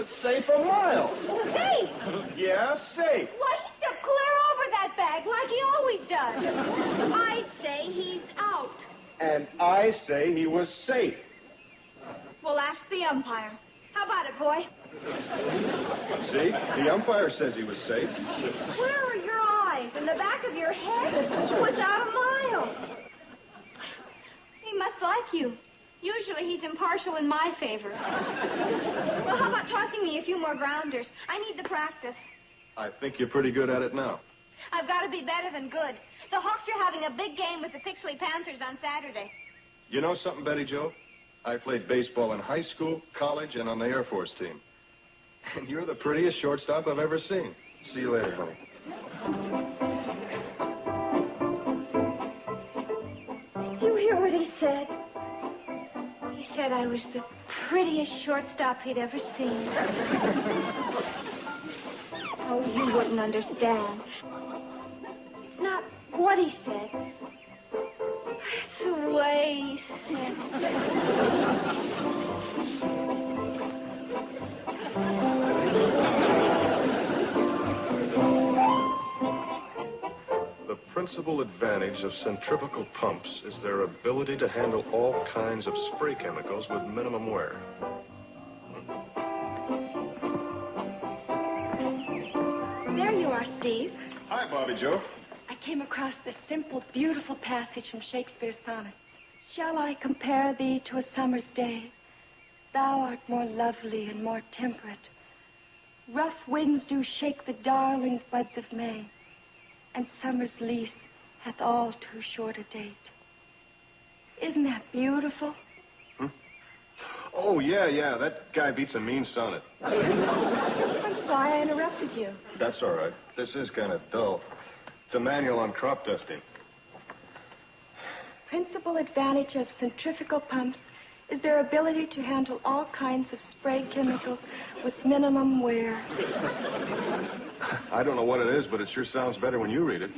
was safe a mile. Safe? Yeah, safe. Why, he stepped clear over that bag like he always does. I say he's out. And I say he was safe. Well, ask the umpire. How about it, boy? See? The umpire says he was safe. Where are your eyes? In the back of your head? He was out a mile. He must like you. Usually he's impartial in my favor. Well, how about tossing me a few more grounders? I need the practice. I think you're pretty good at it now. I've got to be better than good. The Hawks are having a big game with the Pixley Panthers on Saturday. You know something, Betty Jo? I played baseball in high school, college, and on the Air Force team. And you're the prettiest shortstop I've ever seen. See you later, honey. Did you hear what he said? He said I was the prettiest shortstop he'd ever seen. Oh, you wouldn't understand. It's not what he said. It's the way he said it. The principal advantage of centrifugal pumps is their ability to handle all kinds of spray chemicals with minimum wear. There you are, Steve. Hi, Bobby Jo. I came across this simple, beautiful passage from Shakespeare's sonnets. Shall I compare thee to a summer's day? Thou art more lovely and more temperate. Rough winds do shake the darling buds of May, and summer's lease hath all too short a date. Isn't that beautiful? Oh, yeah. That guy beats a mean sonnet. I'm sorry I interrupted you. That's all right. This is kind of dull. It's a manual on crop dusting. Principal advantage of centrifugal pumps is their ability to handle all kinds of spray chemicals with minimum wear. I don't know what it is, but it sure sounds better when you read it.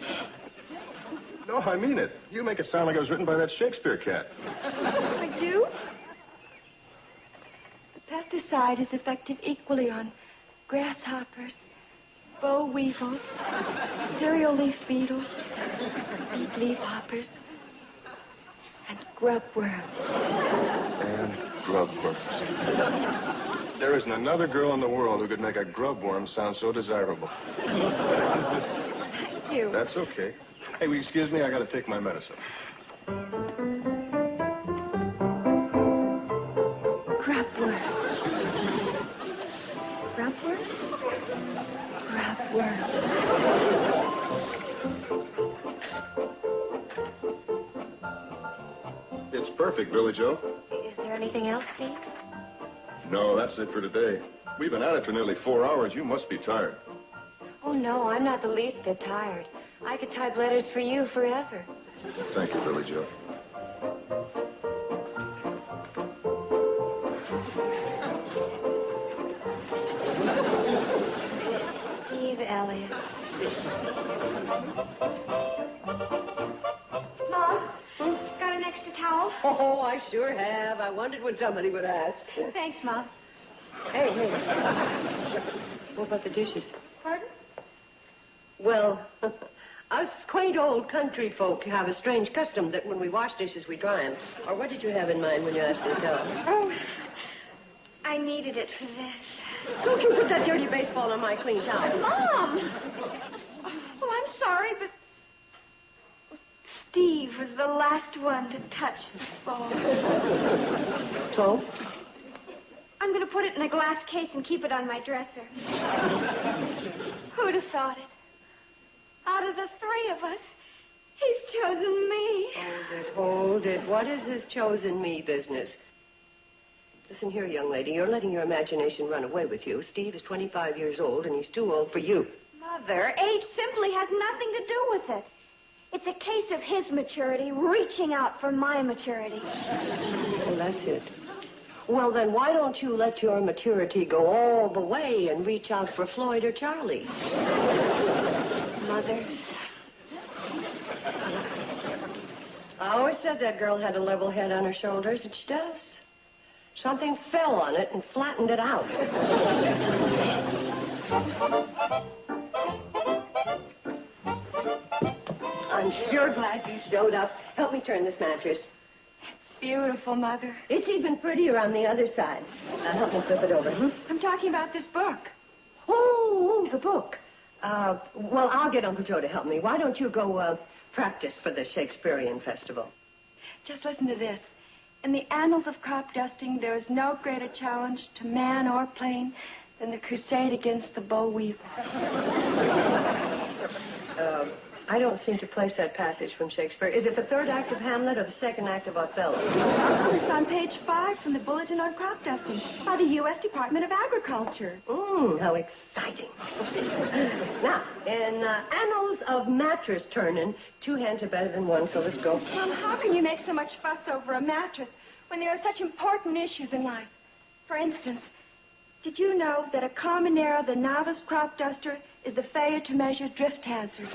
No, I mean it. You make it sound like it was written by that Shakespeare cat. I do? The pesticide is effective equally on grasshoppers, boll weevils, cereal leaf beetles, beet leaf hoppers, and grubworms. And grubworms. There isn't another girl in the world who could make a grubworm sound so desirable. Thank you. That's okay. Hey, will you excuse me? I got to take my medicine. Grubworm. Grubworm? Grubworm. It's perfect, Billy Joe. Is there anything else, Steve? No, that's it for today. We've been at it for nearly 4 hours. You must be tired. Oh, no, I'm not the least bit tired. I could type letters for you forever. Thank you, Billy Joe. Steve Elliott. Mom, got an extra towel? Oh, I sure have. I wondered when somebody would ask. Thanks, Mom. Hey. What about the dishes? Pardon? Well, us quaint old country folk have a strange custom that when we wash dishes, we dry them. Or what did you have in mind when you asked me to tell? Oh, I needed it for this. Don't you put that dirty baseball on my clean towel. Mom! Oh, I'm sorry, but Steve was the last one to touch this ball. So? I'm going to put it in a glass case and keep it on my dresser. Who'd have thought it? Out of the three of us, he's chosen me. Hold it. What is this chosen me business? Listen here, young lady. You're letting your imagination run away with you. Steve is 25 years old, and he's too old for you. Mother, age simply has nothing to do with it. It's a case of his maturity reaching out for my maturity. Well, that's it. Well, then why don't you let your maturity go all the way and reach out for Floyd or Charlie? Mothers. I always said that girl had a level head on her shoulders, and she does. Something fell on it and flattened it out. I'm sure glad you showed up. Help me turn this mattress. It's beautiful, Mother. It's even prettier on the other side. Help me flip it over. I'm talking about this book. Oh, the book. Well, I'll get Uncle Joe to help me. Why don't you go practice for the Shakespearean Festival? Just listen to this. In the annals of crop dusting, there is no greater challenge to man or plane than the crusade against the boll weevil. I don't seem to place that passage from Shakespeare. Is it the third act of Hamlet or the second act of Othello? Oh, it's on page 5 from the Bulletin on Crop Dusting by the U.S. Department of Agriculture. How exciting. Now, in annals of mattress turning, 2 hands are better than 1, so let's go. Mom, how can you make so much fuss over a mattress when there are such important issues in life? For instance, did you know that a common error of the novice crop duster is the failure to measure drift hazards?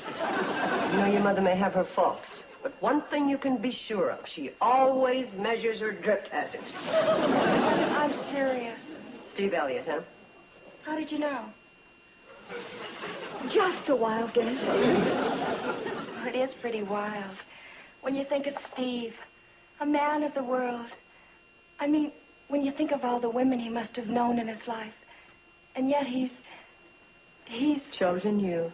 You know, your mother may have her faults, but one thing you can be sure of, she always measures her drift hazards. I'm serious. Steve Elliott, huh? How did you know? Just a wild guess. Well, it is pretty wild. When you think of Steve, a man of the world. I mean, when you think of all the women he must have known in his life. And yet he's chosen you.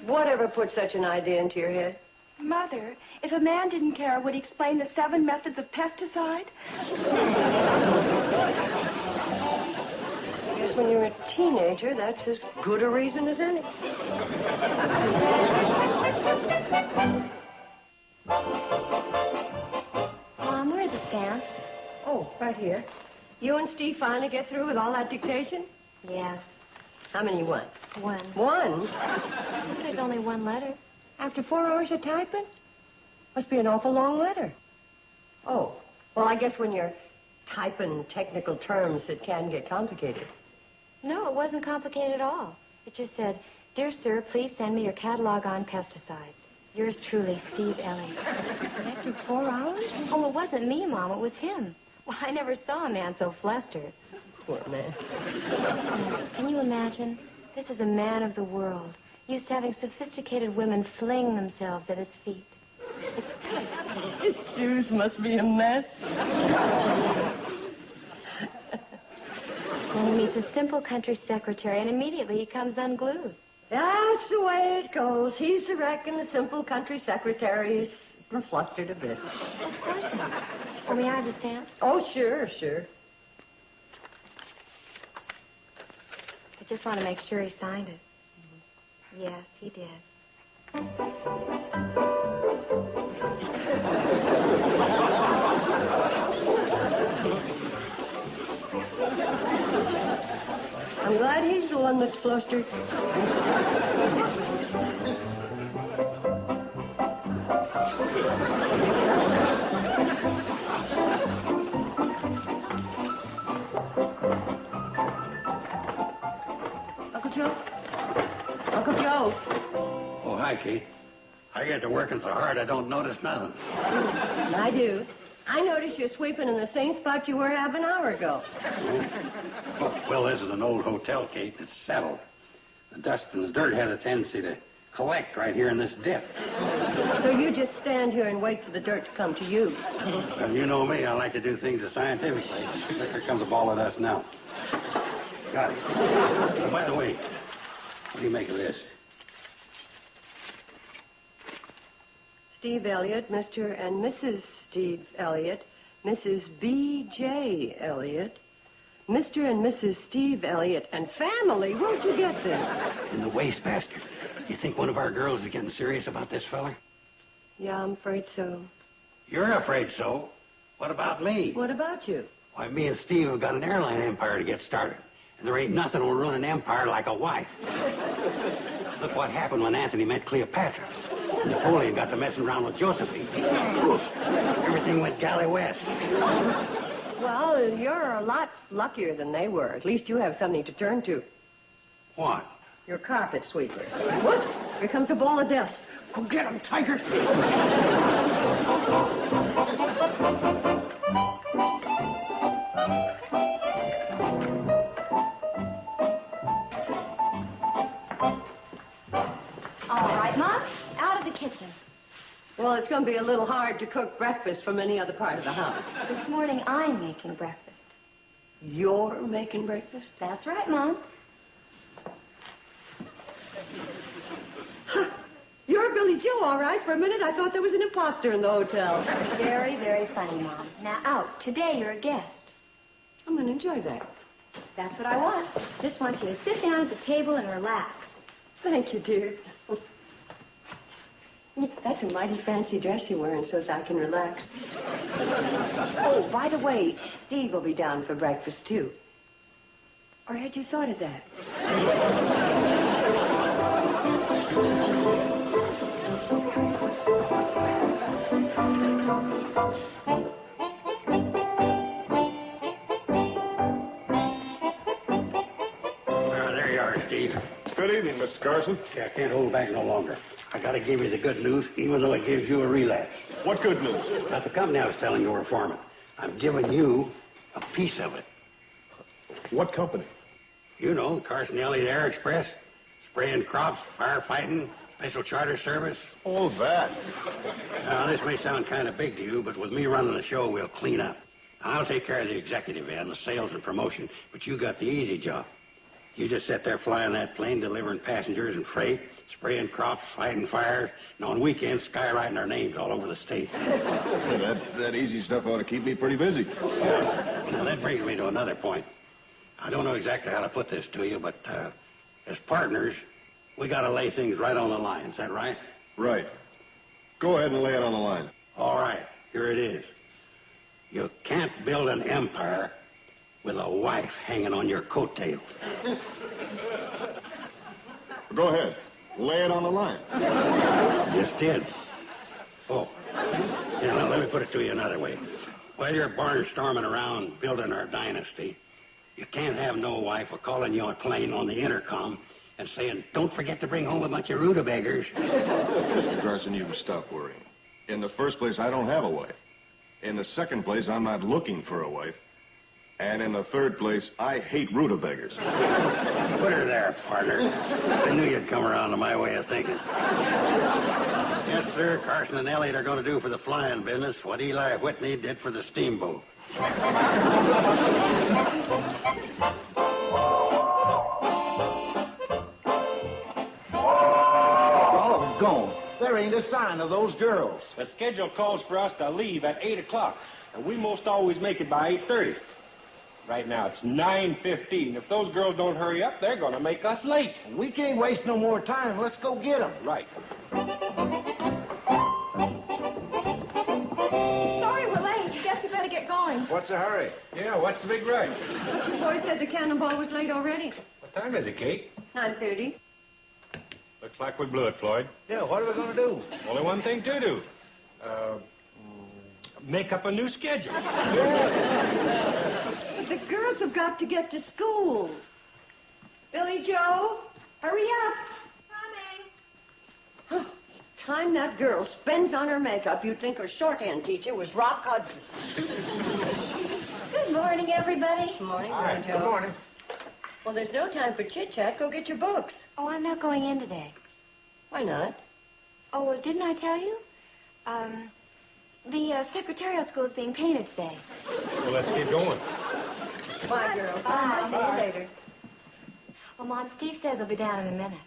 Whatever put such an idea into your head? Mother, if a man didn't care, would he explain the 7 methods of pesticide? I guess when you're a teenager, that's as good a reason as any. Mom, where are the stamps? Oh, right here. You and Steve finally get through with all that dictation? Yes. How many you want? 1. 1? There's only 1 letter. After 4 hours of typing? Must be an awful long letter. Oh, well, I guess when you're typing technical terms, it can get complicated. No, it wasn't complicated at all. It just said, "Dear sir, please send me your catalog on pesticides. Yours truly, Steve Elliott." After 4 hours? Oh, it wasn't me, Mom. It was him. Well, I never saw a man so flustered. Poor man. Yes, can you imagine? This is a man of the world, used to having sophisticated women fling themselves at his feet. His shoes must be a mess. Then he meets a simple country secretary, and immediately he comes unglued. That's the way it goes. He's the wreck, and the simple country secretary is flustered a bit. Of course not. Oh, may I have the stamp? Oh, sure, sure. I just want to make sure he signed it. Yes, he did. I'm glad he's the one that's flustered. Uncle Joe? Uncle Joe? Oh, hi, Kate. I get to working so hard I don't notice nothing. I do. I noticed you're sweeping in the same spot you were half an hour ago. Oh, well, this is an old hotel, Kate. It's settled. The dust and the dirt had a tendency to collect right here in this dip. So you just stand here and wait for the dirt to come to you. Well, you know me. I like to do things the scientific way. Here comes a ball of dust now. Got it. Oh, by the way, what do you make of this? Steve Elliott, Mr. and Mrs. Steve Elliott, Mrs. B.J. Elliott, Mr. and Mrs. Steve Elliott, and family. Where'd you get this? In the wastebasket. You think one of our girls is getting serious about this feller? Yeah, I'm afraid so. You're afraid so. What about me? What about you? Why, me and Steve have got an airline empire to get started. And there ain't nothing will ruin an empire like a wife. Look what happened when Anthony met Cleopatra. Napoleon got to messing around with Josephine. Oof, everything went galley west. Well, you're a lot luckier than they were. At least you have something to turn to. What? Your carpet sweeper. Whoops! Here comes a ball of dust. Go get him, Tiger! All right, Mom, out of the kitchen. Well, it's going to be a little hard to cook breakfast from any other part of the house. This morning I'm making breakfast. You're making breakfast? That's right, Mom. You're Billy Joe, all right. For a minute, I thought there was an imposter in the hotel. Very, very funny, Mom. Now, out. Today you're a guest. I'm going to enjoy that. That's what I want. Just want you to sit down at the table and relax. Thank you, dear. Yeah, that's a mighty fancy dress you're wearing so as I can relax. Oh, by the way, Steve will be down for breakfast, too. Or had you thought of that? There you are, Steve. Good evening, Mr. Carson. Yeah, I can't hold back no longer. I gotta give you the good news, even though it gives you a relapse. What good news? Not the company I was telling you were forming. I'm giving you a piece of it. What company? You know, Carson Elliott Air Express, spraying crops, firefighting, special charter service. Oh, that. Now, this may sound kind of big to you, but with me running the show, we'll clean up. I'll take care of the executive end, the sales and promotion, but you got the easy job. You just sit there flying that plane, delivering passengers and freight, spraying crops, fighting fires, and on weekends, skywriting our names all over the state. That easy stuff ought to keep me pretty busy. Now, that brings me to another point. I don't know exactly how to put this to you, but as partners, we got to lay things right on the line. Is that right? Right. Go ahead and lay it on the line. All right. Here it is. You can't build an empire with a wife hanging on your coattails. Go ahead. Lay it on the line. Just did. Oh. Yeah, now let me put it to you another way. While you're barnstorming around building our dynasty, you can't have no wife calling you on a plane on the intercom and saying, don't forget to bring home a bunch of rutabagas. Mr. Carson, you stop worrying. In the first place, I don't have a wife. In the second place, I'm not looking for a wife. And in the third place, I hate rutabagas. Put her there, partner. I knew you'd come around to my way of thinking. Yes, sir, Carson and Elliott are going to do for the flying business what Eli Whitney did for the steamboat. Doggone. There ain't a sign of those girls. The schedule calls for us to leave at 8 o'clock, and we most always make it by 8:30. Right now, it's 9:15. If those girls don't hurry up, they're going to make us late. We can't waste no more time. Let's go get them. Right. Sorry we're late. Guess we better get going. What's the hurry? Yeah, what's the big rush? The boy said the cannonball was late already. What time is it, Kate? 9:30. Looks like we blew it, Floyd. Yeah, what are we going to do? Only one thing to do. Make up a new schedule. The girls have got to get to school. Billy Joe, hurry up. Coming. Time that girl spends on her makeup, you'd think her shorthand teacher was Rock Hudson. Good morning, everybody. Good morning, Hi, Billy Joe. good morning. Well, there's no time for chit-chat. Go get your books. Oh, I'm not going in today. Why not? Oh, well, didn't I tell you? The secretarial school is being painted today. Well, let's get going. Bye, girls. Bye. See you later. Well, Mom, Steve says he'll be down in a minute.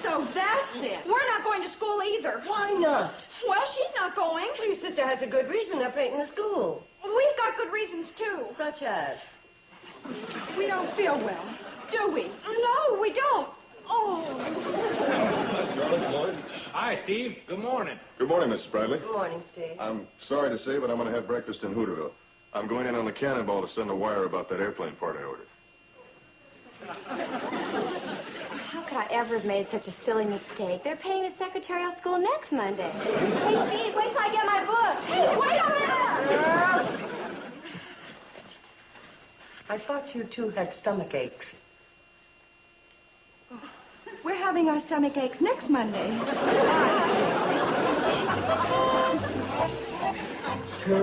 So that's it. We're not going to school either. Why not? Well, she's not going. Well, your sister has a good reason for painting the school. We've got good reasons, too. Such as? We don't feel well, do we? No, we don't. Oh. Charlie, Floyd. Hi, Steve. Good morning. Good morning, Mrs. Bradley. Good morning, Steve. I'm sorry to say, but I'm going to have breakfast in Hooterville. I'm going in on the cannonball to send a wire about that airplane part I ordered. How could I ever have made such a silly mistake? They're painting the secretarial school next Monday. Hey, Steve, wait till I get my book. Hey, wait a minute! I thought you two had stomach aches. We're having our stomach aches next Monday. Get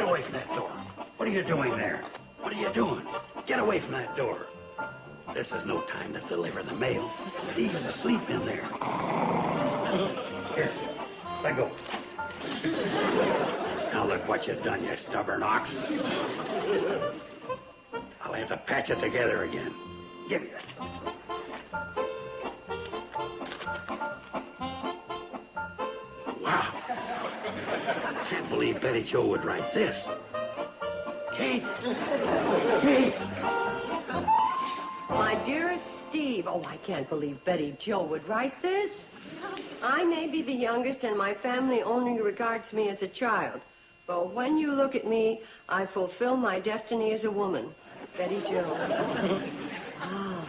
away from that door. What are you doing there? What are you doing? Get away from that door. This is no time to deliver the mail. Steve's asleep in there. Here, let go. Now look what you've done, you stubborn ox. I'll have to patch it together again. Give me that. Wow. Can't believe Betty Jo would write this. Kate! Kate! My dearest Steve, oh, I can't believe Betty Jo would write this. I may be the youngest, and my family only regards me as a child. But when you look at me, I fulfill my destiny as a woman. Betty Jo. Wow.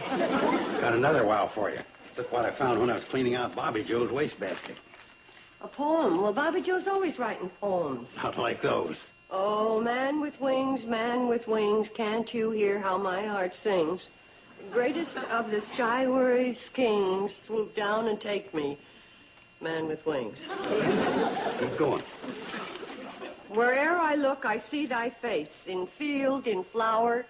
Got another wow for you. Look what I found when I was cleaning out Bobby Joe's wastebasket. A poem. Well, Bobby Joe's always writing poems. Not like those. Oh, man with wings, can't you hear how my heart sings? Greatest of the skywarriors kings, swoop down and take me, man with wings. Keep going. Where'er I look, I see thy face, in field, in flower,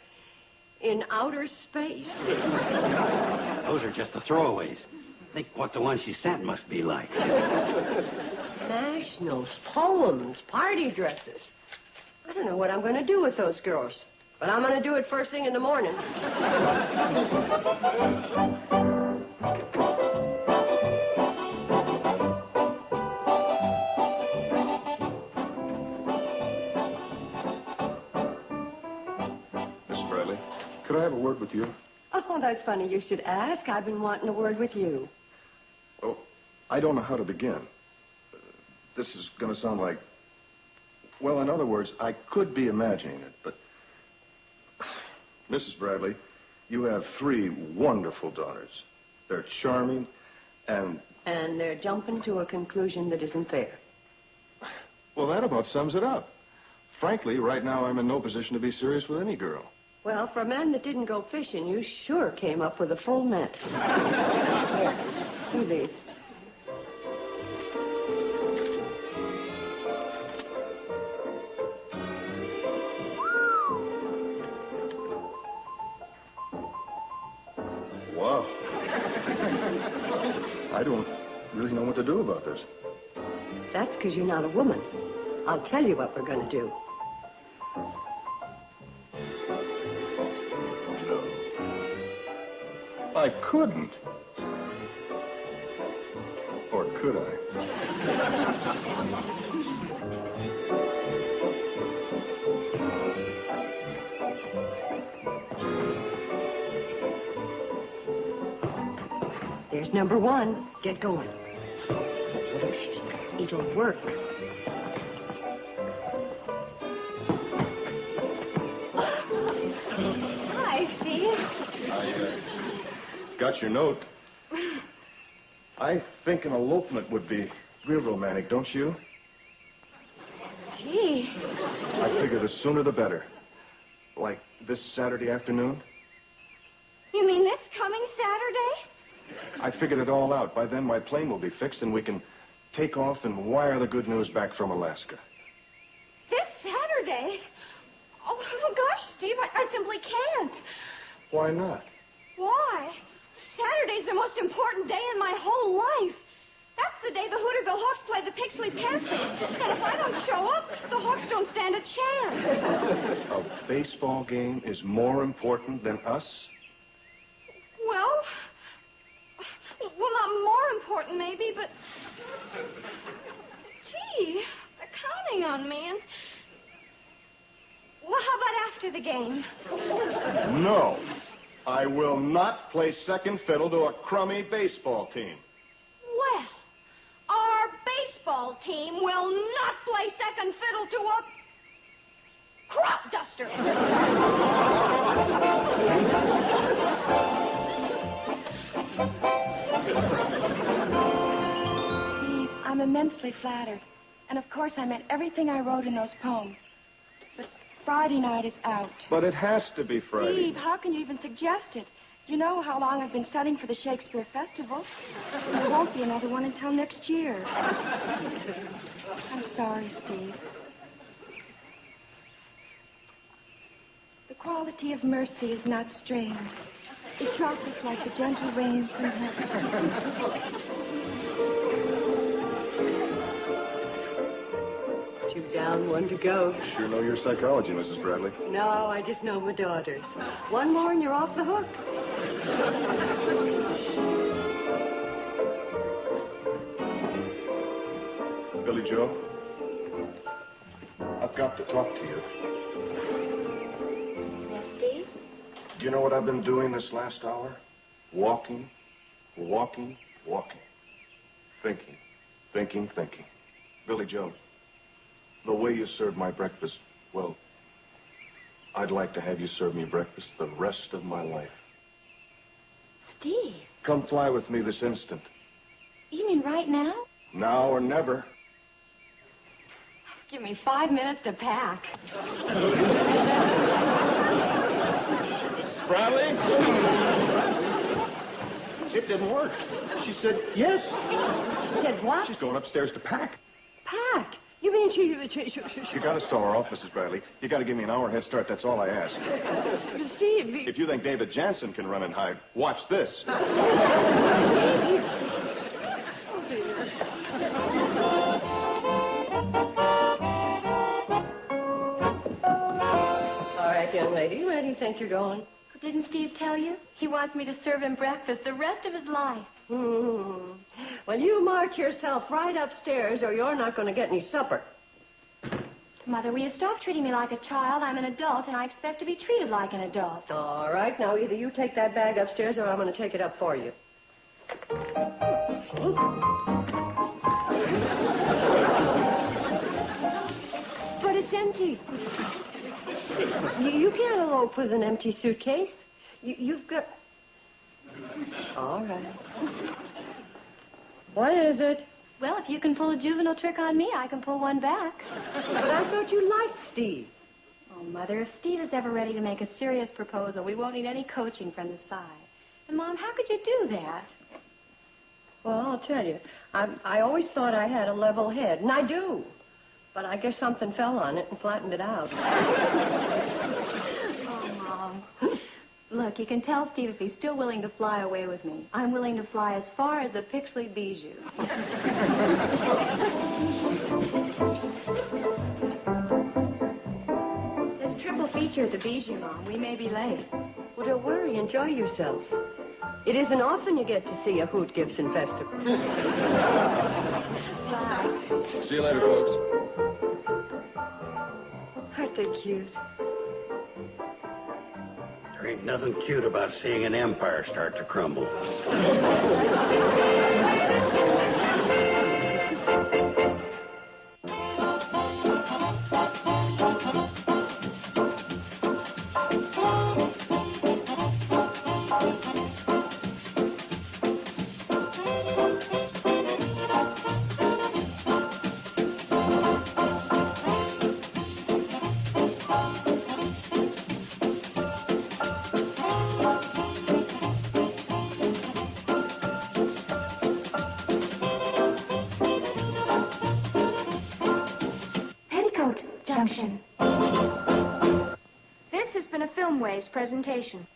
in outer space. Those are just the throwaways. Think what the one she sent must be like. Nationals, poems, party dresses. I don't know what I'm going to do with those girls, but I'm going to do it first thing in the morning. Miss Bradley, could I have a word with you? Oh, that's funny you should ask. I've been wanting a word with you. Oh, I don't know how to begin. This is going to sound like... Well, in other words, I could be imagining it, but... Mrs. Bradley, you have 3 wonderful daughters. They're charming, and... And they're jumping to a conclusion that isn't fair. Well, that about sums it up. Frankly, right now I'm in no position to be serious with any girl. Well, for a man that didn't go fishing, you sure came up with a full net. Here, do these. Wow. I don't really know what to do about this. That's because you're not a woman. I'll tell you what we're going to do. I couldn't. Or could I? There's number 1. Get going. It'll work. Hi, Steve. I got your note. I think an elopement would be real romantic, don't you? Gee. I figure the sooner the better. Like this Saturday afternoon. You mean this coming Saturday? I figured it all out. By then my plane will be fixed and we can take off and wire the good news back from Alaska. This Saturday? Oh, gosh, Steve, I simply can't. Why not? Why? Saturday's the most important day in my whole life. That's the day the Hooterville Hawks play the Pixley Panthers. And if I don't show up, the Hawks don't stand a chance. A baseball game is more important than us? Well, not more important, maybe, but... Gee, they're counting on me, and... Well, how about after the game? No. I will not play second fiddle to a crummy baseball team. Well, our baseball team will not play second fiddle to a crop duster. Steve, I'm immensely flattered. And of course I meant everything I wrote in those poems. But Friday night is out. But it has to be Friday. Steve, how can you even suggest it? You know how long I've been studying for the Shakespeare Festival. And there won't be another one until next year. I'm sorry, Steve. The quality of mercy is not strained. It droppeth like the gentle rain from heaven. 2 down, 1 to go. Sure know your psychology, Mrs. Bradley. No, I just know my daughters. 1 more and you're off the hook. Billy Joe, I've got to talk to you. Yes, Steve? Do you know what I've been doing this last hour? Walking, walking, walking. Thinking, thinking, thinking. Billy Joe, the way you served my breakfast, well, I'd like to have you serve me breakfast the rest of my life. Steve, Come fly with me this instant. you mean right now? Now or never. Give me 5 minutes to pack. Mrs. Bradley? It didn't work. She said yes. She said what? She's going upstairs to pack. Pack. You mean she... You got to stall her off, Mrs. Bradley. You got to give me an hour head start. That's all I ask. Steve... If you think David Jansen can run and hide, watch this. All right, young lady, where do you think you're going? Didn't Steve tell you? He wants me to serve him breakfast the rest of his life. Well, you march yourself right upstairs or you're not going to get any supper. Mother, will you stop treating me like a child? I'm an adult, and I expect to be treated like an adult. All right, now either you take that bag upstairs or I'm going to take it up for you. But it's empty. You can't elope with an empty suitcase. You've got... All right. What is it? Well, if you can pull a juvenile trick on me, I can pull one back. But I thought you liked Steve. Oh, Mother, if Steve is ever ready to make a serious proposal, we won't need any coaching from the side. And, Mom, how could you do that? Well, I'll tell you. I always thought I had a level head, and I do. But I guess something fell on it and flattened it out. Oh, Mom. Look, you can tell Steve if he's still willing to fly away with me. I'm willing to fly as far as the Pixley Bijou. There's a triple feature at the Bijou, Mom. We may be late. Well, don't worry. Enjoy yourselves. It isn't often you get to see a Hoot Gibson festival. Bye. See you later, folks. Aren't they cute? There ain't nothing cute about seeing an empire start to crumble. Petticoat Junction. This has been a Filmways presentation.